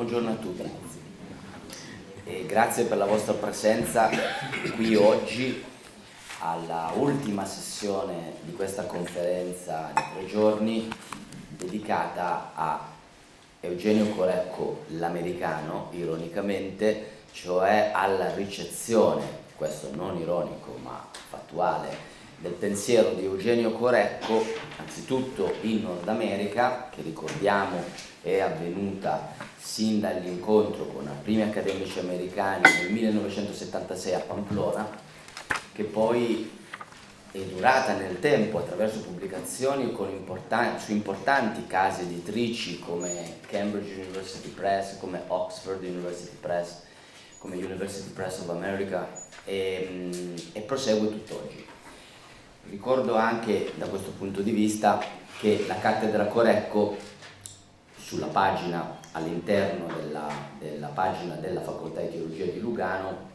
Buongiorno a tutti e grazie per la vostra presenza qui oggi alla ultima sessione di questa conferenza di 3 giorni dedicata a Eugenio Corecco l'americano, ironicamente, cioè alla ricezione, questo non ironico ma fattuale, del pensiero di Eugenio Corecco, anzitutto in Nord America, che ricordiamo è avvenuta sin dall'incontro con i primi accademici americani nel 1976 a Pamplona, che poi è durata nel tempo attraverso pubblicazioni su importanti case editrici come Cambridge University Press, come Oxford University Press, come University Press of America e prosegue tutt'oggi. Ricordo anche da questo punto di vista che la cattedra Corecco, sulla pagina all'interno della pagina della Facoltà di Teologia di Lugano,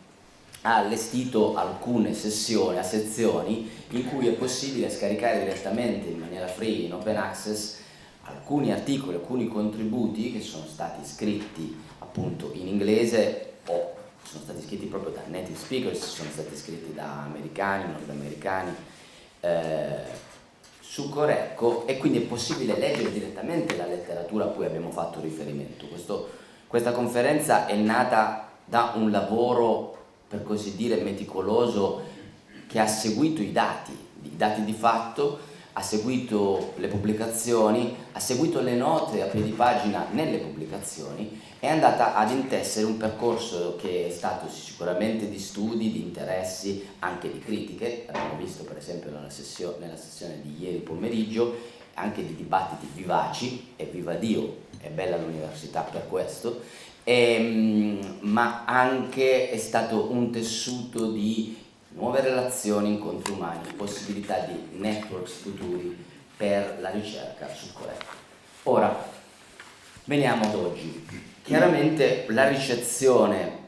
ha allestito alcune sessioni, a sezioni, in cui è possibile scaricare direttamente in maniera free, in open access, alcuni articoli, alcuni contributi che sono stati scritti appunto in inglese o sono stati scritti proprio da native speakers, sono stati scritti da americani, nordamericani, su Corecco, e quindi è possibile leggere direttamente la letteratura a cui abbiamo fatto riferimento. Questa conferenza è nata da un lavoro, per così dire, meticoloso, che ha seguito i dati di fatto, ha seguito le pubblicazioni, ha seguito le note a piedi pagina nelle pubblicazioni, è andata ad intessere un percorso che è stato sicuramente di studi, di interessi, anche di critiche. Abbiamo visto per esempio nella sessione di ieri pomeriggio anche di dibattiti vivaci, e viva Dio, è bella l'università per questo, ma anche è stato un tessuto di nuove relazioni, incontri umani, possibilità di networks futuri per la ricerca su Corecco. Ora, veniamo ad oggi. Chiaramente la ricezione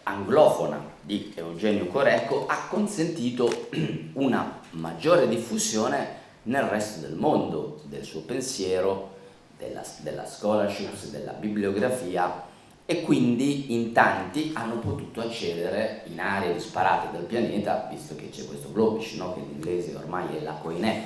anglofona di Eugenio Corecco ha consentito una maggiore diffusione nel resto del mondo del suo pensiero, della scholarship, della bibliografia, e quindi in tanti hanno potuto accedere in aree disparate del pianeta, visto che c'è questo globish, no? Che in inglese ormai è la koiné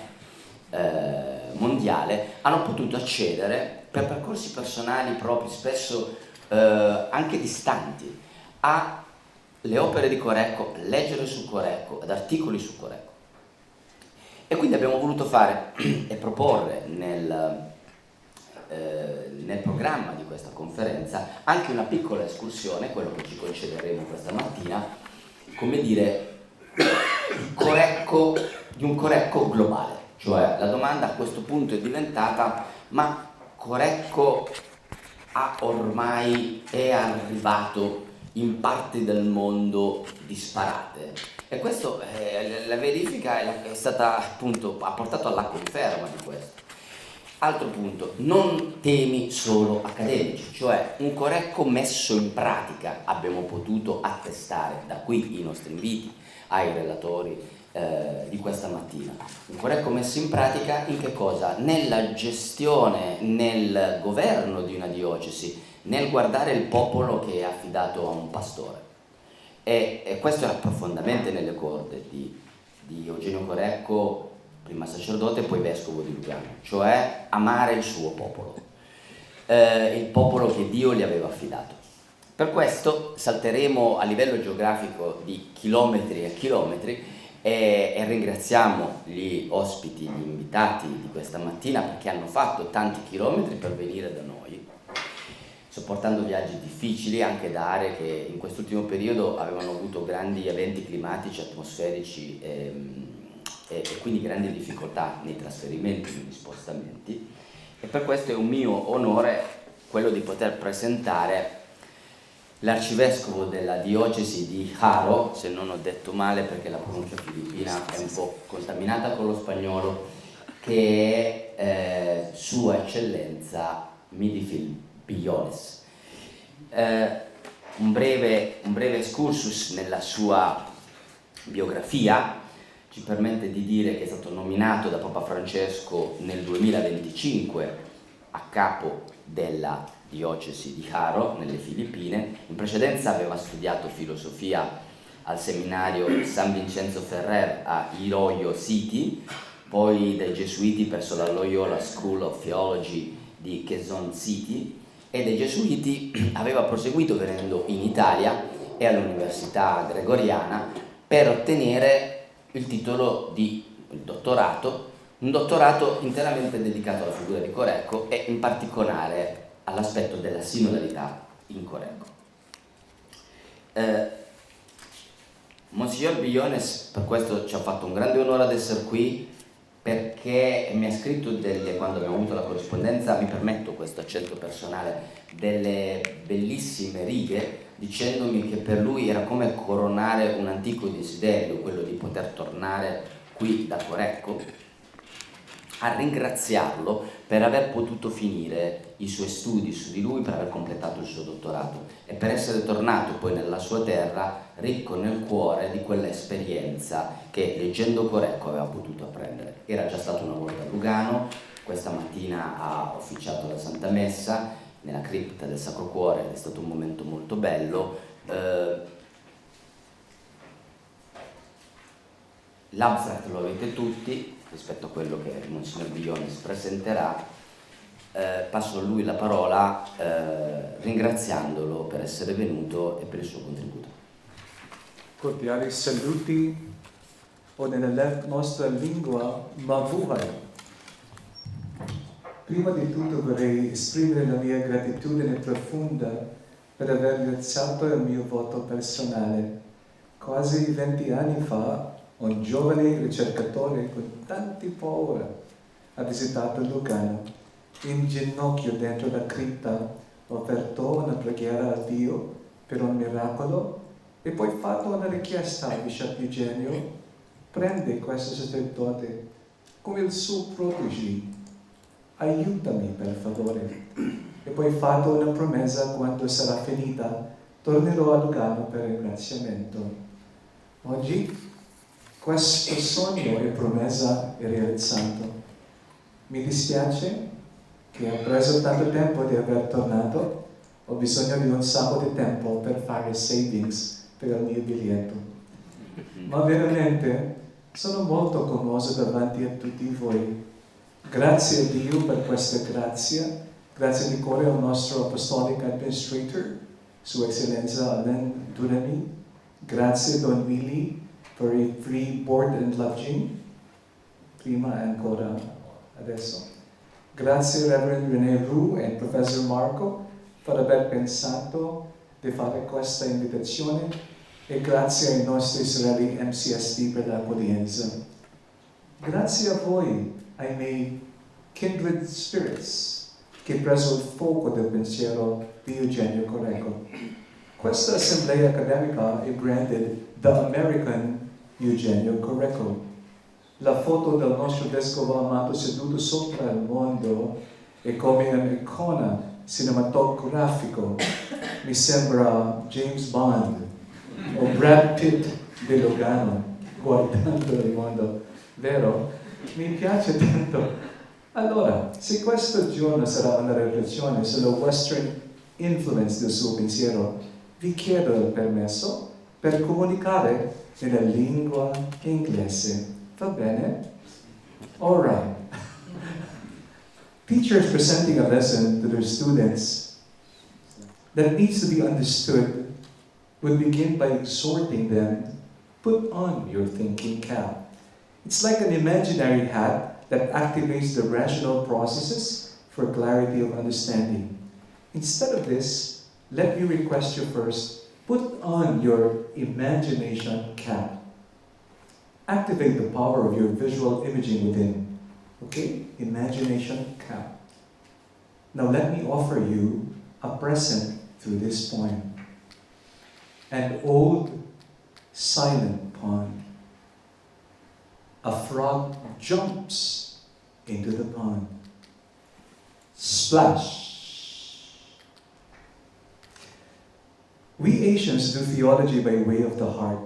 mondiale, hanno potuto accedere per percorsi personali propri, spesso anche distanti, alle opere di Corecco, leggere su Corecco, ad articoli su Corecco. E quindi abbiamo voluto fare e proporre nel programma di questa conferenza anche una piccola escursione, quello che ci concederemo questa mattina, come dire, di un Corecco globale. Cioè la domanda a questo punto è diventata: ma Corecco è arrivato in parti del mondo disparate? E questo, la verifica è stata appunto, ha portato alla conferma di questo. Altro punto, non temi solo accademici, cioè un Corecco messo in pratica, abbiamo potuto attestare da qui i nostri inviti ai relatori di questa mattina. Un Corecco messo in pratica in che cosa? Nella gestione, nel governo di una diocesi, nel guardare il popolo che è affidato a un pastore. E questo era profondamente nelle corde di Eugenio Corecco, prima sacerdote e poi vescovo di Lugano, cioè amare il suo popolo, il popolo che Dio gli aveva affidato. Per questo salteremo a livello geografico di chilometri e chilometri e ringraziamo gli ospiti, gli invitati di questa mattina, perché hanno fatto tanti chilometri per venire da noi, sopportando viaggi difficili anche da aree che in quest'ultimo periodo avevano avuto grandi eventi climatici, atmosferici e quindi grandi difficoltà nei trasferimenti, negli spostamenti, e per questo è un mio onore quello di poter presentare l'arcivescovo della diocesi di Jaro, se non ho detto male perché la pronuncia filippina è un po' contaminata con lo spagnolo, che è Sua Eccellenza Midyphil Billones. Un breve excursus nella sua biografia ci permette di dire che è stato nominato da Papa Francesco nel 2025 a capo della diocesi di Jaro, nelle Filippine. In precedenza aveva studiato filosofia al seminario San Vincenzo Ferrer a Iloilo City, poi dai Gesuiti presso la Loyola School of Theology di Quezon City, e dai Gesuiti aveva proseguito venendo in Italia e all'Università Gregoriana per ottenere il titolo di dottorato, un dottorato interamente dedicato alla figura di Corecco e in particolare all'aspetto della sinodalità in Corecco. Monsignor Billones per questo ci ha fatto un grande onore ad essere qui, perché mi ha scritto quando abbiamo avuto la corrispondenza, mi permetto questo accento personale, delle bellissime righe, dicendomi che per lui era come coronare un antico desiderio, quello di poter tornare qui da Corecco, a ringraziarlo per aver potuto finire i suoi studi su di lui, per aver completato il suo dottorato e per essere tornato poi nella sua terra ricco nel cuore di quell'esperienza che leggendo Corecco aveva potuto apprendere. Era già stato una volta a Lugano, questa mattina ha officiato la Santa Messa nella cripta del Sacro Cuore, è stato un momento molto bello. L'abstract lo avete tutti rispetto a quello che il Monsignor Billones presenterà. Passo a lui la parola ringraziandolo per essere venuto e per il suo contributo. Cordiali saluti o nella nostra lingua mavuhay. Prima di tutto vorrei esprimere la mia gratitudine profonda per aver realizzato il mio voto personale. Quasi 20 anni fa, un giovane ricercatore con tante paure ha visitato Lugano. In ginocchio dentro la cripta ho offerto una preghiera a Dio per un miracolo e poi fatto una richiesta a Bishop Eugenio: prende questo sacerdote come il suo protégé, aiutami per favore. E poi fatto una promessa: quando sarà finita tornerò a Lugano per ringraziamento. Oggi questo sogno e promessa è realizzato. Mi dispiace che ha preso tanto tempo di aver tornato, ho bisogno di un sacco di tempo per fare savings per il mio biglietto. Ma veramente sono molto commosso davanti a tutti voi. Grazie a Dio per questa grazia, grazie di cuore al nostro Apostolic Administrator, Sua Eccellenza Alain Durami, grazie Don Willy per il free board and lodging, prima e ancora adesso. Grazie Reverend René Roux e Professor Marco per aver pensato di fare questa invitazione e grazie ai nostri sorelli MCSD per l'accoglienza. Grazie a voi, ai miei kindred spirits, che preso il fuoco del pensiero di Eugenio Corecco. Questa assemblea accademica è branded The American Eugenio Corecco. La foto del nostro vescovo amato seduto sopra il mondo è come un'icona cinematografico. Mi sembra James Bond o Brad Pitt di Lugano guardando il mondo, vero? Mi piace tanto. Allora, se questo giorno sarà una riflessione sulla western influence del suo pensiero, vi chiedo il permesso per comunicare nella lingua inglese. Va bene? All right. Teachers presenting a lesson to their students that needs to be understood would begin by exhorting them, put on your thinking cap. It's like an imaginary hat that activates the rational processes for clarity of understanding. Instead of this, let me request you first, put on your imagination cap. Activate the power of your visual imaging within. Okay? Imagination cap. Now let me offer you a present through this poem. An old, silent pond. A frog jumps into the pond. Splash! We Asians do theology by way of the heart.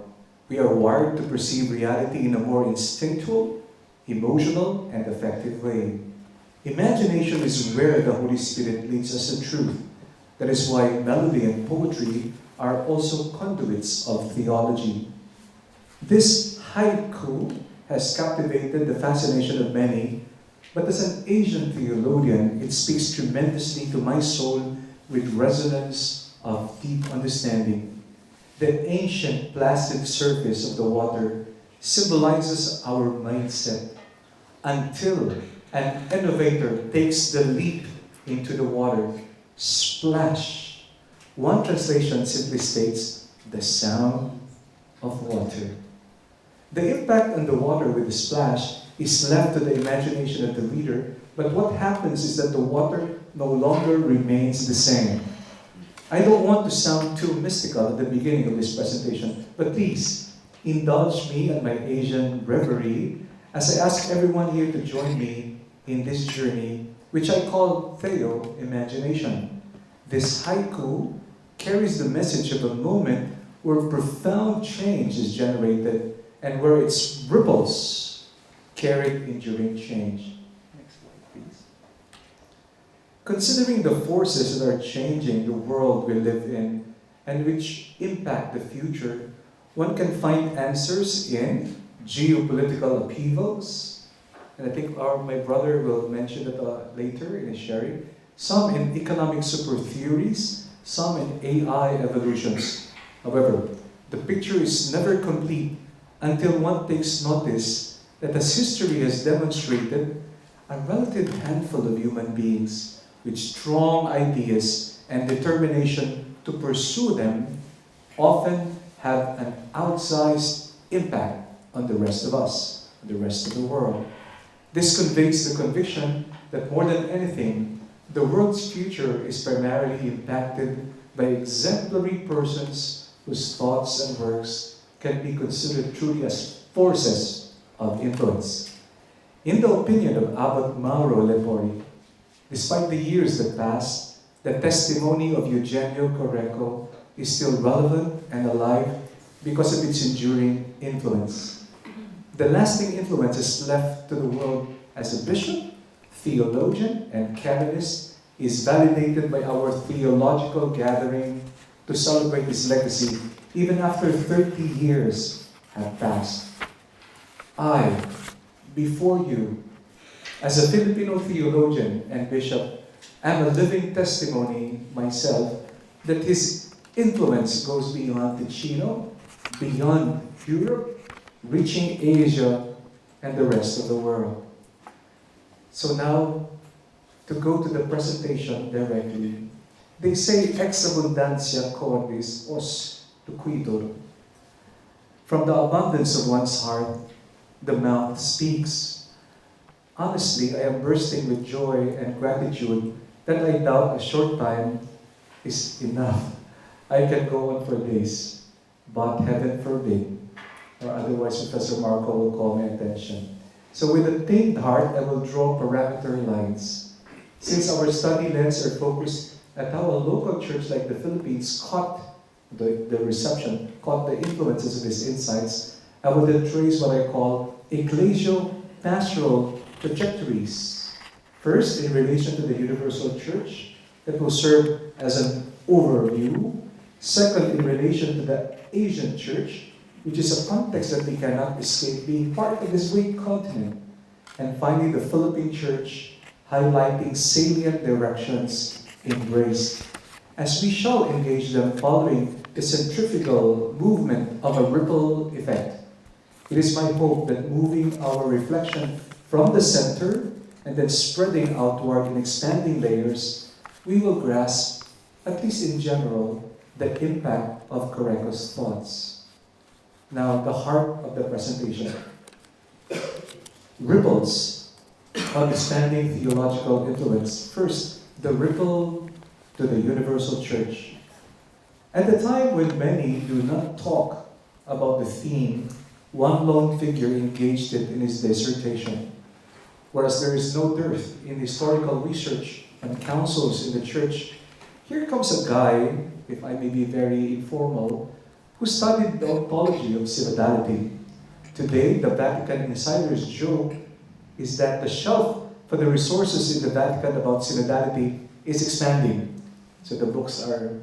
We are wired to perceive reality in a more instinctual, emotional, and affective way. Imagination is where the Holy Spirit leads us in truth, That is why melody and poetry are also conduits of theology. This haiku has captivated the fascination of many, but as an Asian theologian, it speaks tremendously to my soul with resonance of deep understanding. The ancient placid surface of the water symbolizes our mindset until an innovator takes the leap into the water. Splash. One translation simply states, the sound of water. The impact on the water with the splash is left to the imagination of the reader, but what happens is that the water no longer remains the same. I don't want to sound too mystical at the beginning of this presentation, but please indulge me in my Asian reverie as I ask everyone here to join me in this journey, which I call Theo-imagination. This haiku carries the message of a moment where profound change is generated and where its ripples carry enduring change. Next slide, please. Considering the forces that are changing the world we live in and which impact the future, one can find answers in geopolitical upheavals, and I think my brother will mention it later in his sharing, some in economic super theories, some in AI evolutions. However, the picture is never complete until one takes notice that as history has demonstrated, a relative handful of human beings with strong ideas and determination to pursue them often have an outsized impact on the rest of us, the rest of the world. This conveys the conviction that more than anything, the world's future is primarily impacted by exemplary persons whose thoughts and works can be considered truly as forces of influence. In the opinion of Abbot Mauro Lepori, despite the years that passed, the testimony of Eugenio Corecco is still relevant and alive because of its enduring influence. The lasting influence is left to the world as a bishop, theologian, and canonist is validated by our theological gathering to celebrate his legacy even after 30 years have passed. I, before you, as a Filipino theologian and bishop, am a living testimony myself that his influence goes beyond Ticino, beyond Europe, reaching Asia and the rest of the world. So now, to go to the presentation directly, they say ex abundantia cordis os tuquitur. From the abundance of one's heart, the mouth speaks. Honestly, I am bursting with joy and gratitude that I doubt a short time is enough. I can go on for days, but heaven forbid, or otherwise Professor Marco will call my attention. So with a tamed heart, I will draw parameter lines. Since our study lens are focused at how a local church like the Philippines caught the influences of his insights, I will then trace what I call ecclesio-pastoral trajectories. First, in relation to the universal church, that will serve as an overview. Second, in relation to the Asian church, which is a context that we cannot escape being part of this great continent. And finally, the Philippine church, highlighting salient directions in grace, as we shall engage them following the centrifugal movement of a ripple effect. It is my hope that moving our reflection from the center and then spreading outward in expanding layers, we will grasp, at least in general, the impact of Corecco's thoughts. Now, the heart of the presentation. Ripples, understanding theological influence. First, the ripple to the universal church. At the time when many do not talk about the theme, one lone figure engaged it in his dissertation. Whereas there is no dearth in historical research and councils in the church, here comes a guy, if I may be very informal, who studied the ontology of synodality. Today, the Vatican insider's joke is that the shelf for the resources in the Vatican about synodality is expanding. So the books are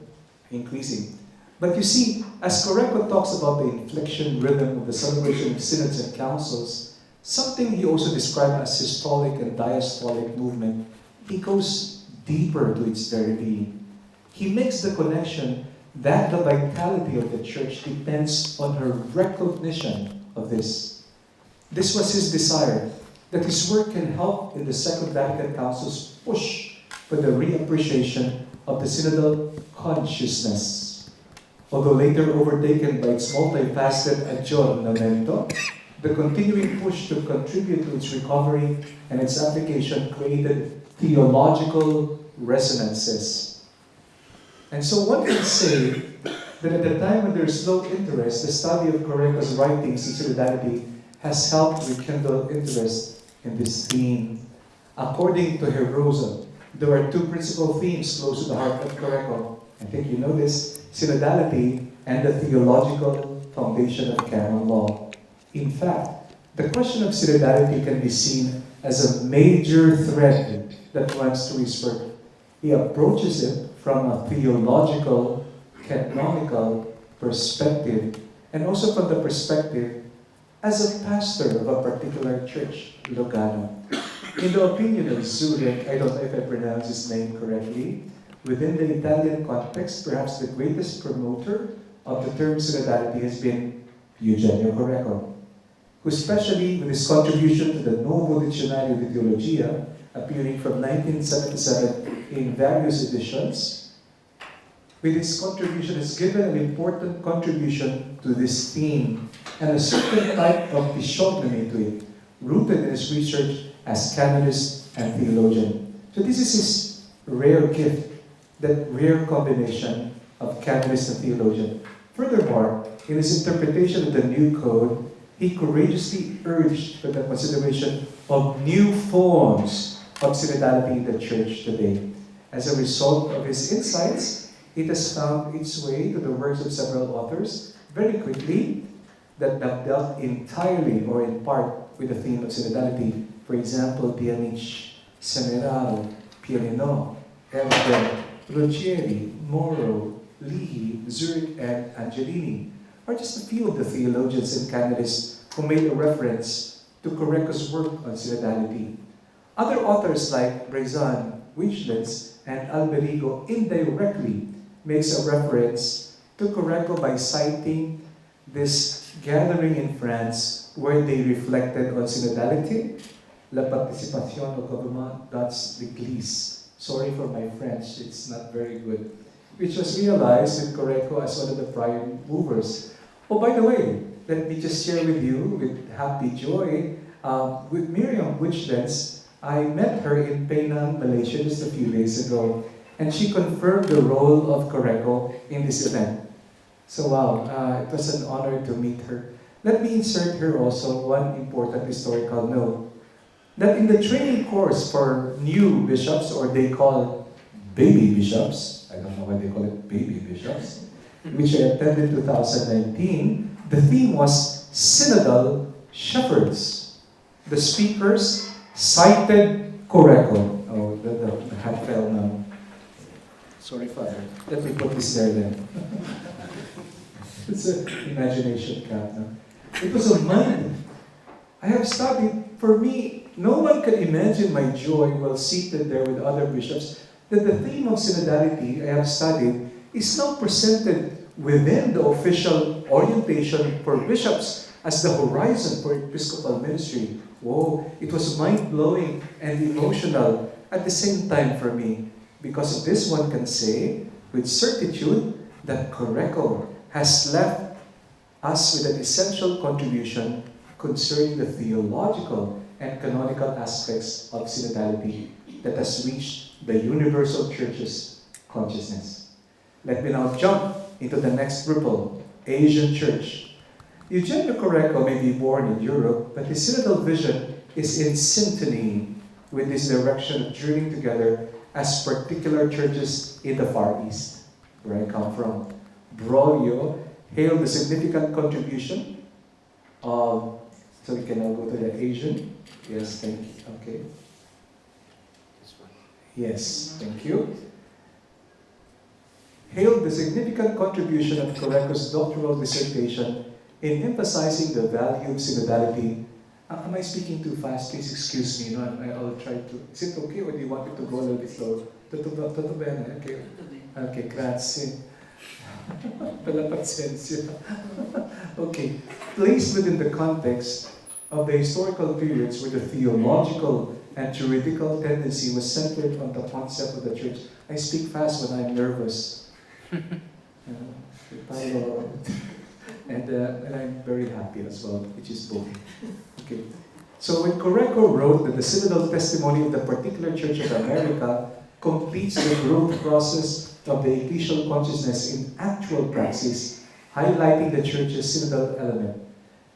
increasing. But you see, as Corecco talks about the inflection rhythm of the celebration of synods and councils, something he also described as systolic and diastolic movement, he goes deeper to its very being. He makes the connection that the vitality of the church depends on her recognition of this. This was his desire, that his work can help in the Second Vatican Council's push for the reappreciation of the synodal consciousness. Although later overtaken by its multifaceted aggiornamento, the continuing push to contribute to its recovery and its application created theological resonances. And so one can say that at the time when there is low interest, the study of Corecco's writings in Synodality has helped rekindle interest in this theme. According to Herosa, there are two principal themes close to the heart of Corecco. I think you know this: synodality and the theological foundation of canon law. In fact, the question of synodality can be seen as a major thread that runs through his work. He approaches it from a theological, canonical perspective, and also from the perspective as a pastor of a particular church, Lugano. In the opinion of Zurich, I don't know if I pronounce his name correctly, within the Italian context, perhaps the greatest promoter of the term synodality has been Eugenio Corecco, who, especially with his contribution to the Nuovo Dizionario di Teologia, appearing from 1977 in various editions, with his contribution has given an important contribution to this theme and a certain type of physiognomy to it, rooted in his research as canonist and theologian. So this is his rare gift, that rare combination of canonist and theologian. Furthermore, in his interpretation of the new code, he courageously urged for the consideration of new forms of synodality in the church today. As a result of his insights, it has found its way to the works of several authors very quickly that have dealt entirely or in part with the theme of synodality. For example, Dianich, Semeraro, Pierino, Elden, Ruggieri, Moro, Lihi, Zurich, and Angelini are just a few of the theologians and canonists who made a reference to Corecco's work on synodality. Other authors like Brezan, Winchlitz, and Alberigo indirectly makes a reference to Corecco by citing this gathering in France where they reflected on synodality, la participation au gouvernement dans l'Église. Sorry for my French, it's not very good. Which was realized with Corecco as one of the prime movers. Oh, by the way, let me just share with you, with happy joy, with Miriam Winchlitz. I met her in Penang, Malaysia just a few days ago, and she confirmed the role of Corecco in this event. So wow, it was an honor to meet her. Let me insert here also one important historical note, that in the training course for new bishops, or they call baby bishops, I don't know why they call it baby bishops, which I attended in 2019, the theme was Synodal Shepherds. The speakers cited Corecco. Oh, the hat fell now. Sorry, Father. Let me put this there then. It's an imagination camp now. It was a mind. I have studied, for me, no one can imagine my joy while seated there with other bishops, that the theme of synodality I have studied is now presented within the official orientation for bishops as the horizon for episcopal ministry. Whoa, it was mind-blowing and emotional at the same time for me. Because of this, one can say with certitude that Corecco has left us with an essential contribution concerning the theological and canonical aspects of synodality that has reached the universal church's consciousness. Let me now jump into the next ripple, Asian Church. Eugenio Corecco may be born in Europe, but his synodal vision is in syntony with this direction of journeying together as particular churches in the Far East, where I come from. Broglio hailed the significant contribution of, so we can now go to the Asian. Yes, thank you. Okay. Yes, thank you. hailed the significant contribution of Corecco's doctoral dissertation in emphasizing the value of synodality. Am I speaking too fast? Please excuse me. No, I'll try to. Is it okay or do you want me to go a little bit slow? Tutto bene? Okay. Okay, grazie. Pela pazienza. Okay. Placed within the context of the historical periods where the theological and juridical tendency was centered on the concept of the church. I speak fast when I'm nervous. And I'm very happy as well, which is both. Okay. So when Corecco wrote that the synodal testimony of the particular Church of America completes the growth process of the ecclesial consciousness in actual praxis, highlighting the Church's synodal element.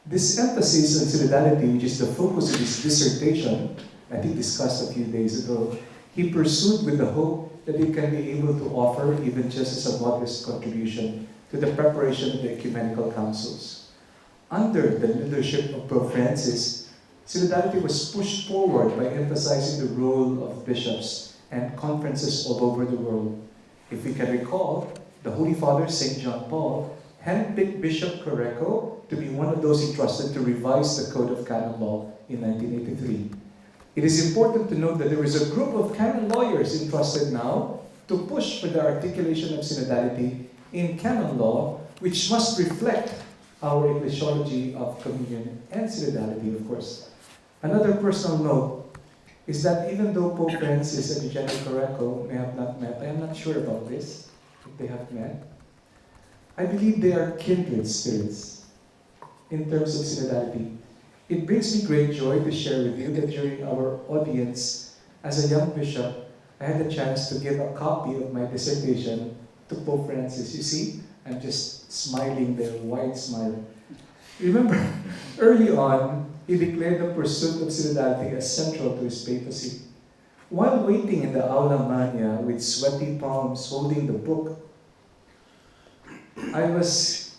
This emphasis on synodality, which is the focus of his dissertation, I think discussed a few days ago, he pursued with the hope that he can be able to offer, even just as a modest contribution, to the preparation of the ecumenical councils. Under the leadership of Pope Francis, synodality was pushed forward by emphasizing the role of bishops and conferences all over the world. If we can recall, the Holy Father, St. John Paul, handpicked Bishop Corecco to be one of those entrusted to revise the Code of Canon Law in 1983. It is important to note that there is a group of canon lawyers entrusted now to push for the articulation of synodality in canon law, which must reflect our ecclesiology of communion and synodality, of course. Another personal note is that even though Pope Francis and Eugenio Corecco may have not met, I am not sure about this, if they have met, I believe they are kindred spirits in terms of synodality. It brings me great joy to share with you that during our audience as a young bishop, I had a chance to give a copy of my dissertation to Pope Francis. You see, I'm just smiling there, wide smile. Remember, early on, he declared the pursuit of synodality as central to his papacy. While waiting in the Aula Magna with sweaty palms holding the book, I was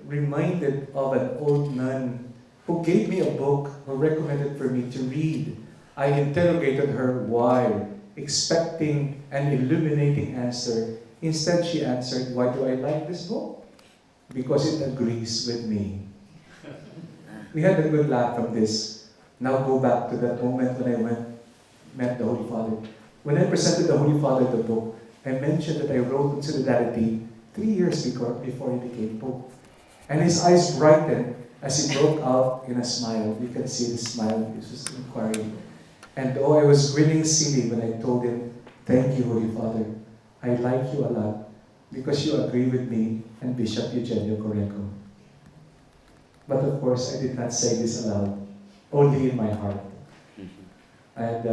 reminded of an old nun who gave me a book, who recommended for me to read. I interrogated her why, expecting an illuminating answer. Instead, she answered, "Why do I like this book? Because it agrees with me." We had a good laugh from this. Now go back to that moment when I met the Holy Father. When I presented the Holy Father the book, I mentioned that I wrote on synodality 3 years before he became Pope. And his eyes brightened as he broke out in a smile. You can see the smile, this was inquiry. And I was grinning silly when I told him, "Thank you, Holy Father. I like you a lot because you agree with me and Bishop Eugenio Corecco." But of course, I did not say this aloud, only in my heart. And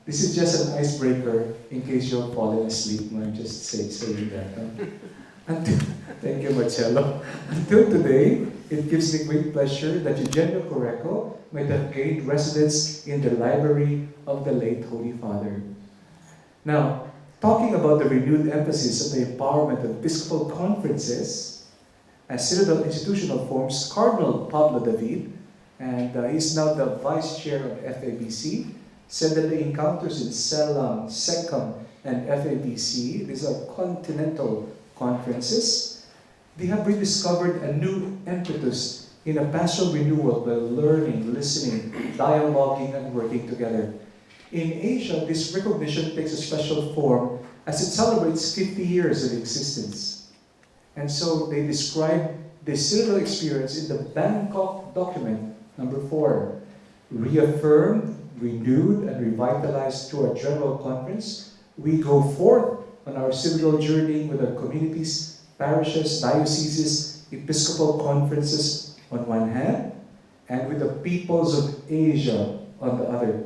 this is just an icebreaker in case you're falling asleep when I'm just saying that. Thank you, Marcello. Until today, it gives me great pleasure that Eugenio Corecco might have gained residence in the library of the late Holy Father. Now, talking about the renewed emphasis on the empowerment of episcopal conferences as synodal institutional forms, Cardinal Pablo David, and he's now the vice chair of FABC, said that the encounters in CELAM, SECAM, and FABC, these are continental conferences, they have rediscovered a new impetus in a pastoral renewal by learning, listening, dialoguing, and working together. In Asia, this recognition takes a special form as it celebrates 50 years of existence. And so they describe the synodal experience in the Bangkok document, number 4, reaffirmed, renewed, and revitalized through a general conference. We go forth on our synodal journey with our communities, parishes, dioceses, episcopal conferences on one hand, and with the peoples of Asia on the other.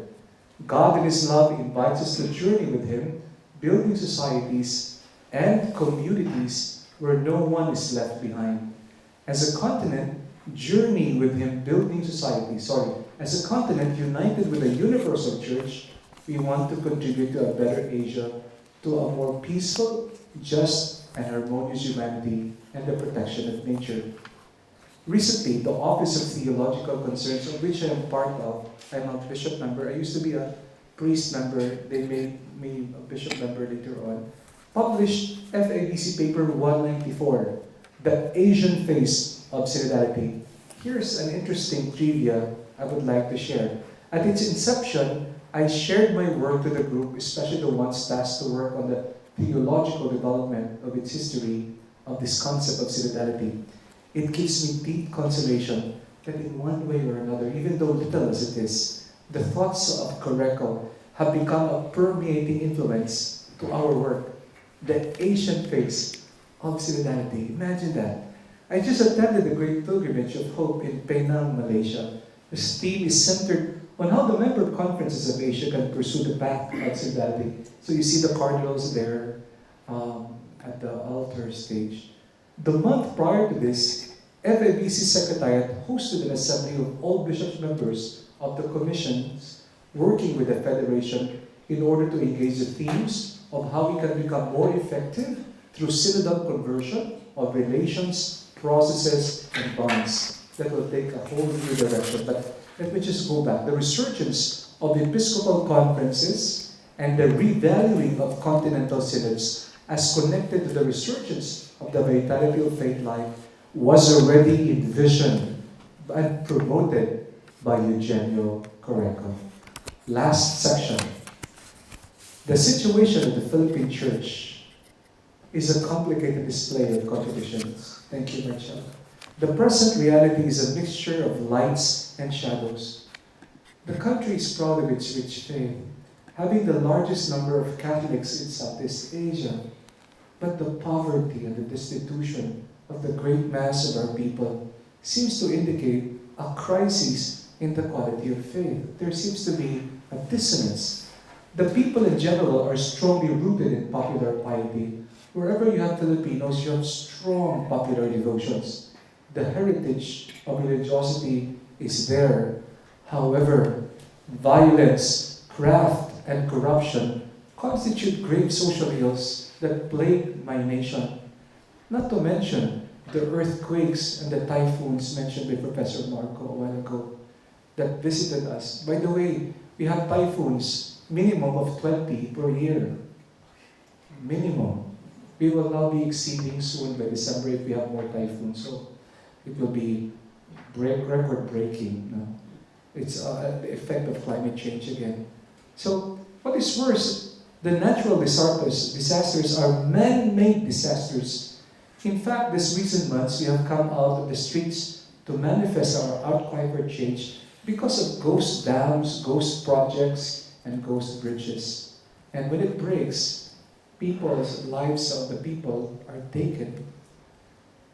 God in His love invites us to journey with Him, building societies and communities where no one is left behind. As a continent, journey with Him, building societies. As a continent united with a universal church, we want to contribute to a better Asia, to a more peaceful, just, and harmonious humanity, and the protection of nature. Recently, the Office of Theological Concerns, of which I am part of, I'm a bishop member. I used to be a priest member. They made me a bishop member later on. published FABC paper 194, The Asian Face of Synodality. Here's an interesting trivia I would like to share. At its inception, I shared my work to the group, especially the ones tasked to work on the theological development of its history of this concept of synodality. It gives me deep consolation that in one way or another, even though little as it is, the thoughts of Corecco have become a permeating influence to our work. The Asian face of synodality. Imagine that. I just attended the Great Pilgrimage of Hope in Penang, Malaysia. This theme is centered on how the member conferences of Asia can pursue the path of synodality. So you see the cardinals there at the altar stage. The month prior to this, FABC Secretariat hosted an assembly of all bishops members of the commissions working with the Federation in order to engage the themes of how we can become more effective through synodal conversion of relations, processes, and bonds. That will take a whole new direction. But let me just go back. The resurgence of the Episcopal conferences and the revaluing of continental synods as connected to the resurgence of the vitality of faith life was already envisioned and promoted by Eugenio Corecco. Last section. The situation of the Philippine Church is a complicated display of contradictions. Thank you, Marcel. The present reality is a mixture of lights and shadows. The country is proud of its rich faith, having the largest number of Catholics in Southeast Asia. But the poverty and the destitution of the great mass of our people seems to indicate a crisis in the quality of faith. There seems to be a dissonance. The people in general are strongly rooted in popular piety. Wherever you have Filipinos, you have strong popular devotions. The heritage of religiosity is there. However, violence, craft, and corruption constitute grave social ills that plague my nation. Not to mention the earthquakes and the typhoons mentioned by Professor Marco a while ago that visited us. By the way, we have typhoons, minimum of 20 per year. Minimum. We will now be exceeding soon by December if we have more typhoons. So it will be record-breaking. No? It's the effect of climate change again. So what is worse, the natural disasters are man-made disasters. In fact, this recent months we have come out of the streets to manifest our outcry for change because of ghost dams, ghost projects, and ghost bridges. And when it breaks, people's lives of the people are taken.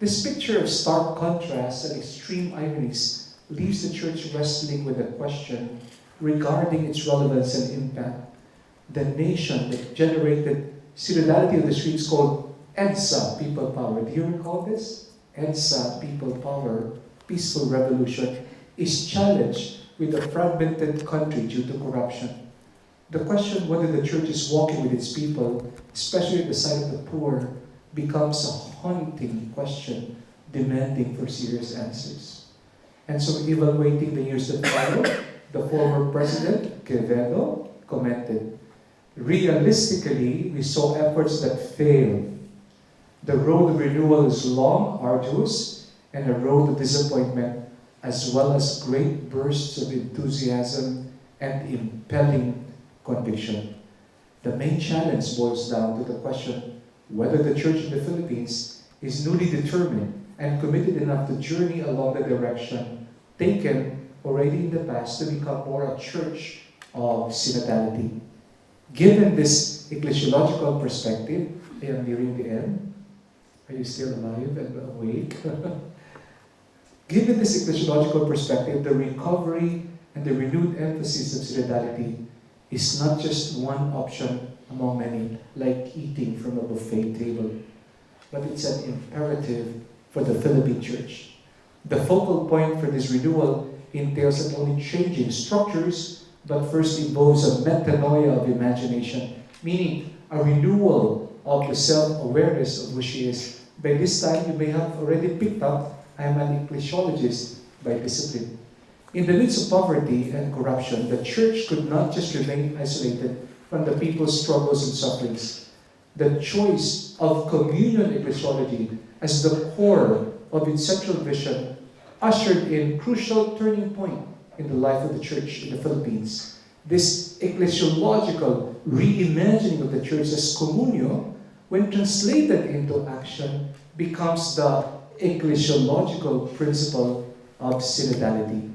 This picture of stark contrasts and extreme ironies leaves the church wrestling with a question regarding its relevance and impact. The nation that generated synodality of the streets called EDSA, People Power. Do you recall this? EDSA, People Power, Peaceful Revolution, is challenged with a fragmented country due to corruption. The question whether the church is walking with its people, especially at the side of the poor, becomes a haunting question demanding for serious answers. And so, evaluating the years that followed, the former president, Quevedo, commented, "Realistically, we saw efforts that failed. The road of renewal is long, arduous, and a road of disappointment, as well as great bursts of enthusiasm and impelling conviction." The main challenge boils down to the question whether the church in the Philippines is newly determined and committed enough to journey along the direction taken already in the past to become more a church of synodality. Given this ecclesiological perspective, I am nearing the end. Are you still alive and awake? Given this ecclesiological perspective, the recovery and the renewed emphasis of synodality is not just one option among many, like eating from a buffet table, but it's an imperative for the Philippine church. The focal point for this renewal entails not only changing structures, but first involves a metanoia of imagination, meaning a renewal of the self-awareness of who she is. By this time, you may have already picked up, I am an ecclesiologist by discipline. In the midst of poverty and corruption, the church could not just remain isolated from the people's struggles and sufferings. the choice of communion ecclesiology as the core of its central vision ushered in crucial turning point in the life of the church in the Philippines. This ecclesiological reimagining of the church as communio, when translated into action, becomes the ecclesiological principle of synodality.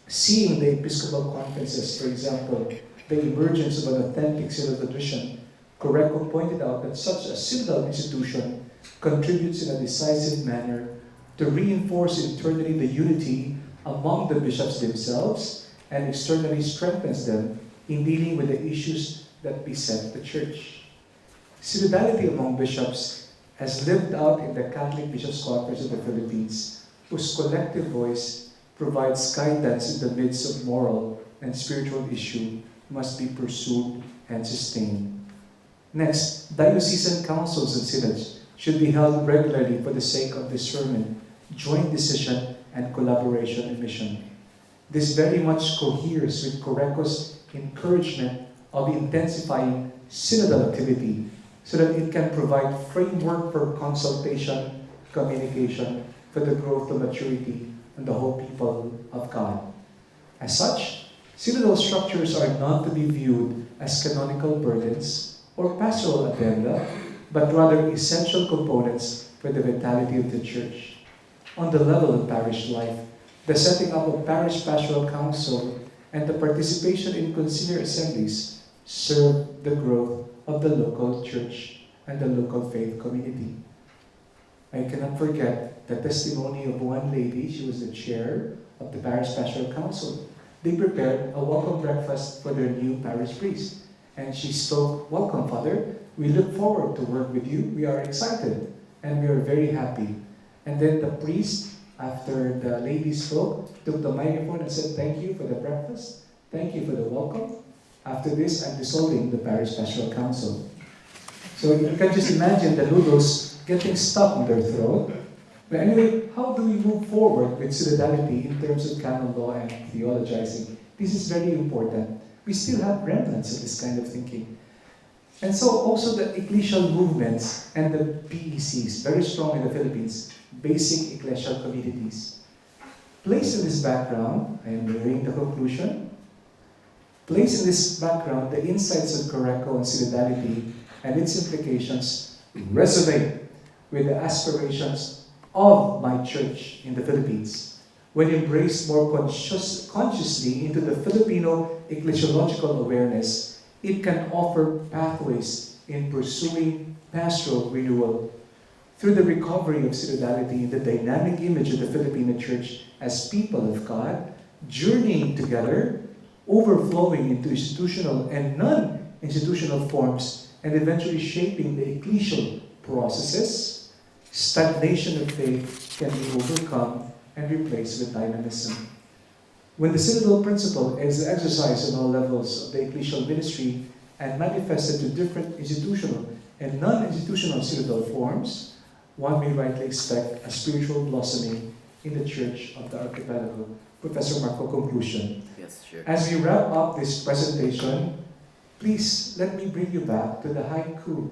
Seeing the Episcopal conferences, for example, the emergence of an authentic synodal tradition, Corecco pointed out that such a synodal institution contributes in a decisive manner to reinforce internally the unity among the bishops themselves and externally strengthens them in dealing with the issues that beset the church. Synodality among bishops has lived out in the Catholic Bishops' Conference of the Philippines, whose collective voice provides guidance in the midst of moral and spiritual issue must be pursued and sustained. Next, diocesan councils and synods should be held regularly for the sake of discernment, joint decision, and collaboration in mission. This very much coheres with Corecco's encouragement of intensifying synodal activity so that it can provide framework for consultation, communication, for the growth of maturity and the whole people of God. As such, synodal structures are not to be viewed as canonical burdens or pastoral addenda, but rather essential components for the vitality of the church. On the level of parish life, the setting up of parish pastoral council and the participation in conciliar assemblies serve the growth of the local church and the local faith community. I cannot forget the testimony of one lady. She was the chair of the parish pastoral council. They prepared a welcome breakfast for their new parish priest. And she spoke, "Welcome, Father. We look forward to work with you. We are excited and we are very happy." And then the priest, after the lady spoke, took the microphone and said, "Thank you for the breakfast. Thank you for the welcome. After this, I'm dissolving the parish pastoral council." So you can just imagine the noodles getting stuck in their throat. But anyway, how do we move forward with synodality in terms of canon law and theologizing? This is very important. We still have remnants of this kind of thinking. And so also the ecclesial movements and the BECs, very strong in the Philippines, basic ecclesial communities. Placed in this background, I am nearing the conclusion. Placed in this background, the insights of Corecco and synodality and its implications resonate with the aspirations of my church in the Philippines. When embraced more consciously into the Filipino ecclesiological awareness, it can offer pathways in pursuing pastoral renewal. Through the recovery of synodality in the dynamic image of the Filipino church as people of God, journeying together, overflowing into institutional and non-institutional forms, and eventually shaping the ecclesial processes, stagnation of faith can be overcome and replaced with dynamism. When the synodal principle is exercised on all levels of the ecclesial ministry and manifested to different institutional and non-institutional synodal forms, one may rightly expect a spiritual blossoming in the Church of the Archipelago. Professor Marco, conclusion. Yes, sure. As we wrap up this presentation, please let me bring you back to the haiku.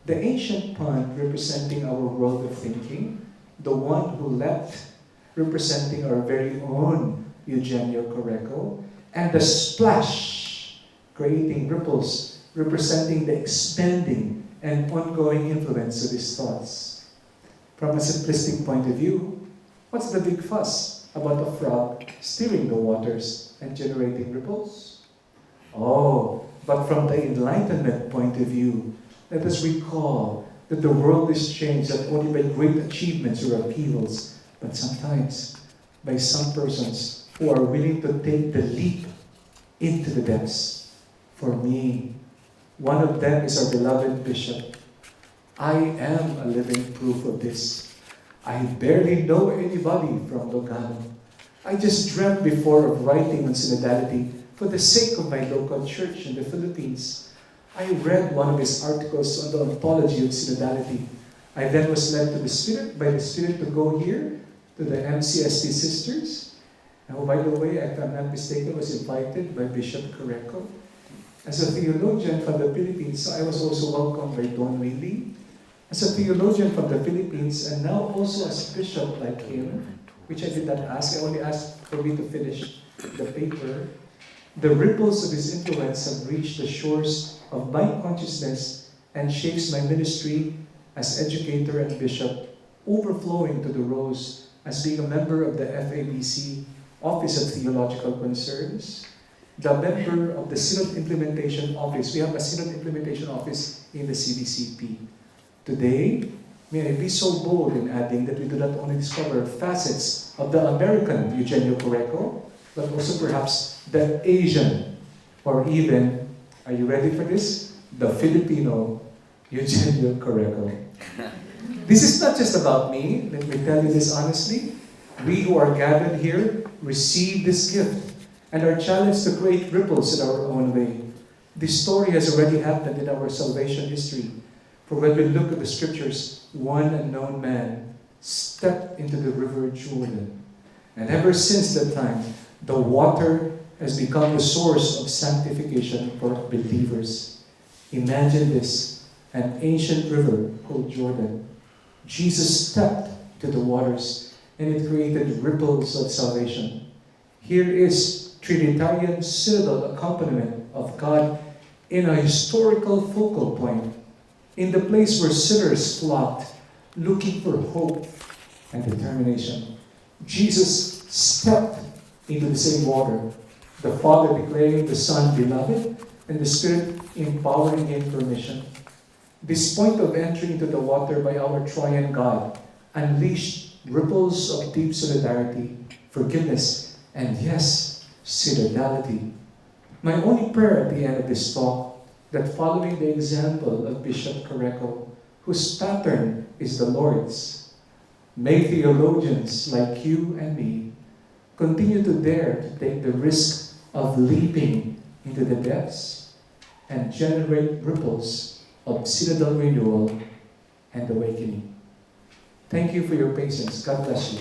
The ancient pond representing our world of thinking, the one who leapt representing our very own Eugenio Corecco, and the splash creating ripples representing the expanding and ongoing influence of his thoughts. From a simplistic point of view, what's the big fuss about a frog stirring the waters and generating ripples? Oh, but from the Enlightenment point of view, let us recall that the world is changed not only by great achievements or upheavals, but sometimes by some persons who are willing to take the leap into the depths. For me, one of them is our beloved bishop. I am a living proof of this. I barely know anybody from Lugano. I just dreamt before of writing on synodality for the sake of my local church in the Philippines. I read one of his articles on the ontology of synodality. I then was led by the Spirit to go here to the MCST sisters. And by the way, if I'm not mistaken, was invited by Bishop Corecco. As a theologian from the Philippines, I was also welcomed by Don Willie. As a theologian from the Philippines, and now also as a bishop like him, which I did not ask, I only asked for me to finish the paper. The ripples of his influence have reached the shores of my consciousness and shapes my ministry as educator and bishop, overflowing to the roles as being a member of the FABC, Office of Theological Concerns, the member of the Synod Implementation Office. We have a Synod Implementation Office in the CBCP. Today, may I be so bold in adding that we do not only discover facets of the American Eugenio Corecco, but also perhaps the Asian, or even, are you ready for this? The Filipino Eugenio Corecco. This is not just about me, let me tell you this honestly. We who are gathered here receive this gift and are challenged to create ripples in our own way. This story has already happened in our salvation history. For when we look at the scriptures, one unknown man stepped into the river Jordan. And ever since that time, the water has become the source of sanctification for believers. Imagine this, an ancient river called Jordan. Jesus stepped to the waters and it created ripples of salvation. Here is Trinitarian synodal accompaniment of God in a historical focal point, in the place where sinners flocked, looking for hope and determination. Jesus stepped into the same water, the Father declaring the Son beloved, and the Spirit empowering him for mission. This point of entry into the water by our triune God unleashed ripples of deep solidarity, forgiveness, and yes, synodality. My only prayer at the end of this talk, that following the example of Bishop Corecco, whose pattern is the Lord's, may theologians like you and me continue to dare to take the risk of leaping into the depths and generate ripples of synodal renewal and awakening. Thank you for your patience. God bless you.